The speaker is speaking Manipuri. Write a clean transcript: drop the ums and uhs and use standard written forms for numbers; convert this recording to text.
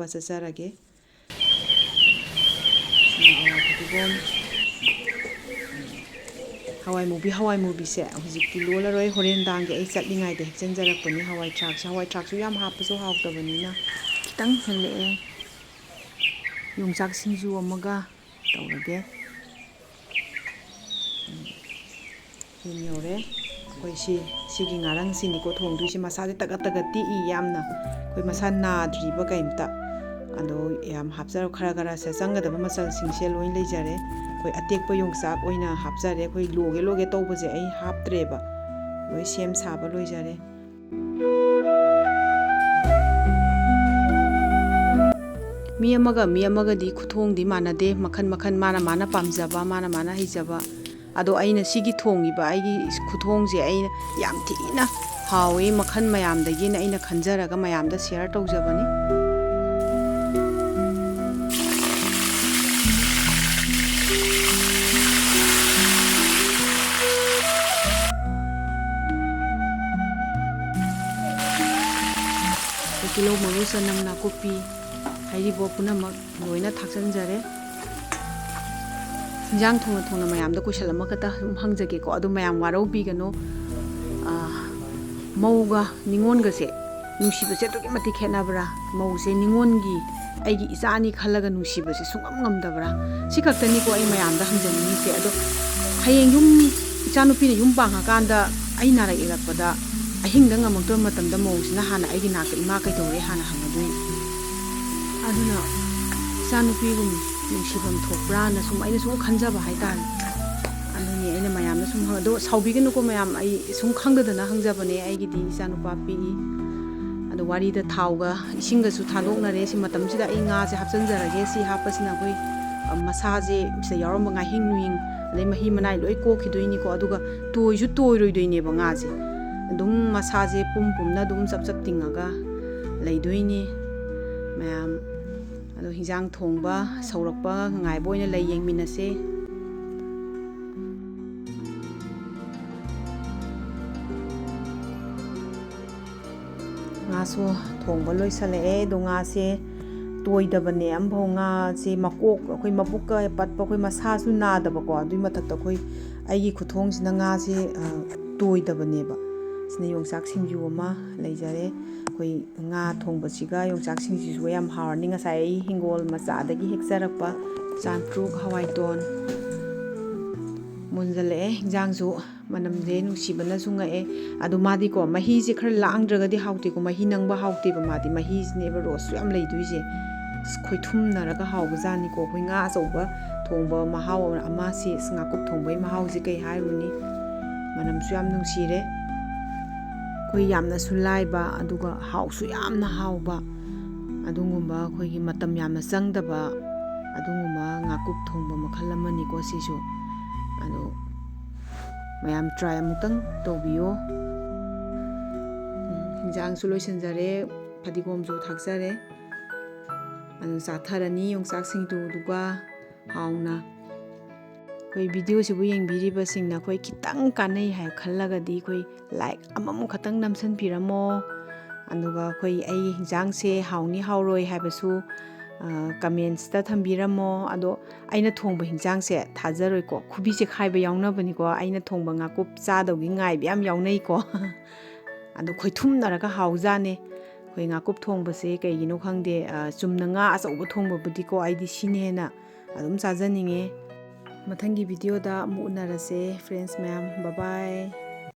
ꯊꯣꯛꯄ ꯆꯠꯆꯔꯒꯦ ꯍꯋꯥꯏ ꯃꯨꯕꯤꯁꯦ ꯍꯧꯖꯤꯛꯇꯤ ꯂꯣꯜꯂꯔꯣꯏ ꯍꯣꯔꯦꯟꯗꯥꯡꯒꯤ ꯑꯩ ꯆꯠꯂꯤꯉꯩꯗ ꯍꯦꯛꯆꯟꯖꯔꯛꯄꯅꯤ ꯍꯋꯥꯏ ꯊ꯭ꯔꯥꯛꯁꯨ ꯌꯥꯝ ꯍꯥꯞꯄꯁꯨ ꯍꯥꯎꯇꯕꯅꯤꯅ ꯈꯤꯇꯪ ꯍꯦꯜꯂꯛꯑꯦ ꯌꯣꯡꯆꯥꯛ ꯁꯤꯡꯖꯨ ꯑꯃꯒ ꯇꯧꯔꯒꯦ ꯌꯨꯝ ꯌꯧꯔꯦ ꯑꯩꯈꯣꯏ ꯁꯤꯒꯤ ꯉꯥꯔꯪꯁꯤꯅꯤꯀꯣ ꯊꯣꯡꯗꯣꯏꯁꯦ ꯃꯁꯥꯁꯦ ꯇꯒꯠ ꯇꯤꯛꯏ ꯌꯥꯝꯅ ꯑꯩꯈꯣꯏ ꯃꯁꯥ ꯅꯥꯗ꯭ꯔꯤꯕ ꯀꯩꯝꯇ ꯑꯗꯣ ꯌꯥꯝ ꯍꯥꯞꯆꯔ ꯈꯔꯁꯦ ꯆꯪꯒꯗꯕ ꯃꯆꯜꯁꯤꯡꯁꯦ ꯂꯣꯏ ꯂꯩꯖꯔꯦ ꯑꯩꯈꯣꯏ ꯑꯇꯦꯛꯄ ꯌꯣꯡꯆꯥꯛ ꯑꯣꯏꯅ ꯍꯥꯞꯆꯔꯦ ꯑꯩꯈꯣꯏ ꯂꯣꯒꯦ ꯇꯧꯕꯁꯦ ꯑꯩ ꯍꯥꯞꯇ꯭ꯔꯦꯕ ꯂꯣꯏ ꯁꯦꯝ ꯁꯥꯕ ꯂꯣꯏꯖꯔꯦ ꯃꯤ ꯑꯃꯒꯗꯤ ꯈꯨꯊꯣꯡꯗꯤ ꯃꯥꯟꯅꯗꯦ ꯃꯈꯟ ꯃꯥꯅ ꯄꯥꯝꯖꯕ ꯃꯥꯅ ꯍꯩꯖꯕ ꯑꯗꯣ ꯑꯩꯅ ꯁꯤꯒꯤ ꯊꯣꯡꯉꯤꯕ ꯑꯩꯒꯤ ꯈꯨꯊꯣꯡꯁꯦ ꯑꯩꯅ ꯌꯥꯝ ꯊꯤꯅ ꯍꯥꯎꯋꯤ ꯃꯈꯟ ꯃꯌꯥꯝꯗꯒꯤꯅ ꯑꯩꯅ ꯈꯟꯖꯔꯒ ꯃꯌꯥꯝꯗ ꯁꯤꯌꯔ ꯇꯧꯖꯕꯅꯤ ꯇꯤꯜꯍꯧ ꯃꯔꯨ ꯆꯅꯝ ꯅꯥꯀꯨꯞꯄꯤ ꯍꯩꯔꯤꯕꯣꯞ ꯄꯨꯝꯅꯃꯛ ꯂꯣꯏꯅ ꯊꯥꯛꯆꯟꯖꯔꯦ ꯏꯟꯖꯥꯡ ꯊꯣꯡꯅ ꯃꯌꯥꯝꯗ ꯀꯣꯏꯁꯟ ꯑꯃꯈꯛꯇ ꯑꯗꯨꯝ ꯍꯪꯖꯒꯦꯀꯣ ꯑꯗꯨ ꯃꯌꯥꯝ ꯋꯥꯔꯧꯕꯤꯒꯅꯨ ꯃꯧꯒ ꯅꯤꯉꯣꯟꯒꯁꯦ ꯅꯨꯡꯁꯤꯕꯁꯦ ꯑꯗꯨꯛꯀꯤ ꯃꯇꯤꯛ ꯈꯦꯠꯅꯕ꯭ꯔꯥ ꯃꯧꯁꯦ ꯅꯤꯉꯣꯟꯒꯤ ꯑꯩꯒꯤ ꯏꯆꯥꯅꯤ ꯈꯜꯂꯒ ꯅꯨꯡꯁꯤꯕꯁꯦ ꯁꯨꯡꯉꯝ ꯉꯝꯗꯕ꯭ꯔꯥ ꯁꯤ ꯈꯛꯇꯅꯤꯀꯣ ꯑꯩ ꯃꯌꯥꯝꯗ ꯍꯪꯖꯅꯤꯡꯉꯤꯁꯦ ꯑꯗꯣ ꯍꯌꯦꯡ ꯏꯆꯥꯅꯨꯄꯤꯅ ꯌꯨꯝ ꯄꯥꯡꯉꯀꯥꯟꯗ ꯑꯩ ꯅꯥꯔꯛ ꯌꯦꯛꯂꯛꯄꯗ ꯑꯍꯤꯡꯗ ꯉꯝꯃꯛꯇꯕ ꯃꯇꯝꯗ ꯃꯧꯁꯤꯅ ꯍꯥꯟꯅ ꯑꯩꯒꯤ ꯅꯥꯛꯇ ꯏꯃꯥ ꯀꯩꯗꯧꯔꯦ ꯍꯥꯟꯅ ꯍꯪꯒꯗꯣꯏꯅꯤ ꯑꯗꯨꯅ ꯏꯆꯥꯅꯨꯄꯤꯒꯨꯝ ꯅꯨꯡꯁꯤꯐꯝ ꯊꯣꯛꯄ꯭ꯔꯥꯅ ꯑꯩꯅ ꯁꯨꯝ ꯈꯟꯖꯕ ꯍꯥꯏꯇꯥꯔꯦ ꯑꯗꯨꯅꯤ ꯑꯩꯅ ꯃꯌꯥꯝꯗ ꯁꯨꯝ ꯑꯗꯣ ꯁꯥꯎꯕꯤꯒꯅꯨꯀꯣ ꯃꯌꯥꯝ ꯑꯩ ꯁꯨꯝ ꯈꯪꯗꯗꯅ ꯍꯪꯖꯕꯅꯦ ꯑꯩꯒꯤꯗꯤ ꯏꯆꯥꯅꯨꯄꯥ ꯄꯤꯛꯏ ꯑꯗꯣ ꯋꯥꯔꯤꯗ ꯊꯥꯎꯒ ꯏꯁꯤꯡꯒꯁꯨ ꯊꯥꯗꯣꯛꯅꯔꯦ ꯁꯤ ꯃꯇꯝꯁꯤꯗ ꯑꯩ ꯉꯥꯁꯦ ꯍꯥꯞꯆꯤꯟꯖꯔꯒꯦ ꯁꯤ ꯍꯥꯞꯄꯁꯤꯅ ꯑꯩꯈꯣꯏ ꯃꯁꯥꯁꯦ ꯁꯤꯗ ꯌꯥꯎꯔꯝꯕ ꯉꯥꯍꯤꯡ ꯅꯨꯡꯍꯤꯡ ꯑꯗꯩ ꯃꯍꯤ ꯃꯅꯥꯏ ꯂꯣꯏ ꯀꯣꯛꯈꯤꯗꯣꯏꯅꯤꯀꯣ ꯑꯗꯨꯒ ꯇꯣꯏꯔꯣꯏꯗꯣꯏꯅꯦꯕ ꯉꯥꯁꯦ ꯑꯗꯨꯝ ꯃꯁꯥꯁꯦ ꯄꯨꯝꯅ ꯑꯗꯨꯝ ꯆꯞ ꯇꯤꯡꯉꯒ ꯂꯩꯗꯣꯏꯅꯤ ꯃꯌꯥꯝ ꯑꯗꯣ ꯍꯤꯟꯖꯥꯡ ꯊꯣꯡꯕ ꯁꯧꯔꯛꯄ ꯉꯥꯏꯕ ꯑꯣꯏꯅ ꯂꯩ ꯌꯦꯡꯃꯤꯟꯅꯁꯦ ꯉꯥꯁꯨ ꯊꯣꯡꯕ ꯂꯣꯏꯁꯜꯂꯛꯑꯦ ꯑꯗꯣ ꯉꯥꯁꯦ ꯇꯣꯏꯗꯕꯅꯦ ꯑꯃꯐꯥꯎ ꯉꯥꯁꯦ ꯑꯩꯈꯣꯏ ꯃꯕꯨꯛꯀ ꯄꯠꯄ ꯑꯩꯈꯣꯏ ꯃꯁꯥꯁꯨ ꯅꯥꯗꯕꯀꯣ ꯑꯗꯨꯏ ꯃꯊꯛꯇ ꯑꯩꯒꯤ ꯈꯨꯊꯣꯡꯁꯤꯅ ꯉꯥꯁꯦ ꯇꯣꯏꯗꯕꯅꯦꯕ ꯁꯤꯅ ꯌꯣꯡꯆꯥꯛ ꯁꯤꯡꯖꯨ ꯑꯃ ꯂꯩꯖꯔꯦ ꯑꯩꯈꯣꯏ ꯉꯥ ꯊꯣꯡꯕꯁꯤꯒ ꯌꯣꯡꯆꯥꯛ ꯁꯤꯡꯖꯨꯁꯤꯒ ꯌꯥꯝ ꯍꯥꯎꯔꯅꯤ ꯉꯁꯥꯏ ꯑꯩ ꯍꯤꯡꯒꯣꯜ ꯃꯆꯥꯗꯒꯤ ꯍꯦꯛꯆꯔꯛꯄ ꯆꯥꯟꯇ꯭ꯔꯨꯛ ꯍꯋꯥꯏꯇꯣꯟ ꯃꯨꯟꯖꯜꯂꯛꯑꯦ ꯍꯤꯟꯖꯥꯡꯁꯨ ꯃꯅꯝꯁꯦ ꯅꯨꯡꯁꯤꯕꯅꯁꯨ ꯉꯛꯑꯦ ꯑꯗꯣ ꯃꯥꯗꯤꯀꯣ ꯃꯍꯤꯁꯦ ꯈꯔ ꯂꯥꯡꯗ꯭ꯔꯒꯗꯤ ꯍꯥꯎꯇꯦꯀꯣ ꯃꯍꯤ ꯅꯪꯕ ꯍꯥꯎꯇꯦꯕ ꯃꯥꯗꯤ ꯃꯍꯤꯁꯤꯅꯦꯕ ꯔꯣꯁꯁꯨ ꯌꯥꯝ ꯂꯩꯗꯣꯏꯁꯦ ꯈꯣꯏꯊꯨꯝꯅꯔꯒ ꯍꯥꯎꯕꯖꯥꯠꯅꯤꯀꯣ ꯑꯩꯈꯣꯏ ꯉꯥ ꯑꯆꯧꯕ ꯊꯣꯡꯕ ꯃꯍꯥꯎ ꯑꯃ ꯁꯤ ꯉꯥꯀꯨꯞ ꯊꯣꯡꯕꯒꯤ ꯃꯍꯥꯎꯁꯦ ꯀꯩ ꯍꯥꯏꯔꯨꯅꯤ ꯃꯅꯝꯁꯨ ꯌꯥꯝ ꯅꯨꯡꯁꯤꯔꯦ ꯑꯩꯈꯣꯏ ꯌꯥꯝꯅꯁꯨ ꯂꯥꯏꯕ ꯑꯗꯨꯒ ꯍꯥꯎꯁꯨ ꯌꯥꯝꯅ ꯍꯥꯎꯕ ꯑꯗꯨꯒꯨꯝꯕ ꯑꯩꯈꯣꯏꯒꯤ ꯃꯇꯝ ꯌꯥꯝꯅ ꯆꯪꯗꯕ ꯑꯗꯨꯒꯨꯝꯕ ꯉꯥꯀꯨꯞ ꯊꯣꯡꯕ ꯃꯈꯜ ꯑꯃꯅꯤꯀꯣ ꯁꯤꯁꯨ ꯑꯗꯣ ꯃꯌꯥꯝ ꯇ꯭ꯔꯥꯏ ꯑꯃꯨꯛꯇꯪ ꯇꯧꯕꯤꯌꯣ ꯍꯤꯟꯖꯥꯡꯁꯨ ꯂꯣꯏꯁꯤꯟꯖꯔꯦ ꯐꯗꯤꯒꯣꯝꯁꯨ ꯊꯥꯛꯆꯔꯦ ꯑꯗꯨ ꯆꯥꯊꯔꯅꯤ ꯌꯣꯡꯆꯥꯛ ꯁꯤꯡꯖꯨꯗꯨꯒ ꯍꯥꯎꯅ ꯑꯩꯈꯣই ꯚꯤꯗꯤꯑꯣꯁꯤꯕꯨ ꯌꯦꯡꯕꯤꯔꯤꯕꯁꯤꯡꯅ ꯑꯩꯈꯣꯏ ꯈꯤꯇꯪ ꯀꯥꯟꯅꯩ ꯍꯥꯏꯕ ꯈꯜꯂꯒꯗꯤ ꯑꯩꯈꯣꯏ ꯂꯥꯏꯛ ꯑꯃꯃꯨꯛ ꯈꯛꯇꯪ ꯅꯝꯁꯟꯕꯤꯔꯝꯃꯣ ꯑꯗꯨꯒ ꯑꯩꯈꯣꯏ ꯑꯩꯒꯤ ꯍꯤꯟꯖꯥꯡꯁꯦ ꯍꯥꯎꯅꯤ ꯍꯥꯎꯔꯣꯏ ꯍꯥꯏꯕꯁꯨ ꯀꯃꯦꯟꯠꯁꯇ ꯊꯝꯕꯤꯔꯝꯃꯣ ꯑꯗꯣ ꯑꯩꯅ ꯊꯣꯡꯕ ꯍꯤꯟꯖꯥꯡꯁꯦ ꯊꯥꯖꯔꯣꯏꯀꯣ ꯈꯨꯕꯤ ꯆꯦꯈꯥꯏꯕ ꯌꯥꯎꯅꯕꯅꯤꯀꯣ ꯑꯩꯅ ꯊꯣꯡꯕ ꯉꯥꯀꯨꯞ ꯆꯥꯗꯧꯒꯤ ꯉꯥꯏꯕ ꯌꯥꯝ ꯌꯥꯎꯅꯩꯀꯣ ꯑꯗꯣ ꯈꯣꯏꯊꯨꯝꯅꯔꯒ ꯍꯥꯎꯖꯥꯅꯦ ꯑꯩꯈꯣꯏ ꯉꯥꯀꯨꯞ ꯊꯣꯡꯕꯁꯦ ꯀꯩꯒꯤꯅꯣ ꯈꯪꯗꯦ ꯆꯨꯝꯅ ꯉꯥ ꯑꯆꯧꯕ ꯊꯣꯡꯕꯕꯨꯗꯤꯀꯣ ꯑꯩꯗꯤ ꯁꯤꯅ ꯍꯦꯟꯅ ꯑꯗꯨꯝ ꯆꯥꯖꯅꯤꯡꯉꯦ ꯃꯊꯪꯒꯤ ꯚꯤꯗꯤꯑꯣꯗ ꯑꯃꯨꯛ ꯎꯅꯔꯁꯦ ꯐ꯭ꯔꯦꯟꯁ ꯃꯌꯥꯝ ꯕꯥꯏ ꯕꯥꯏ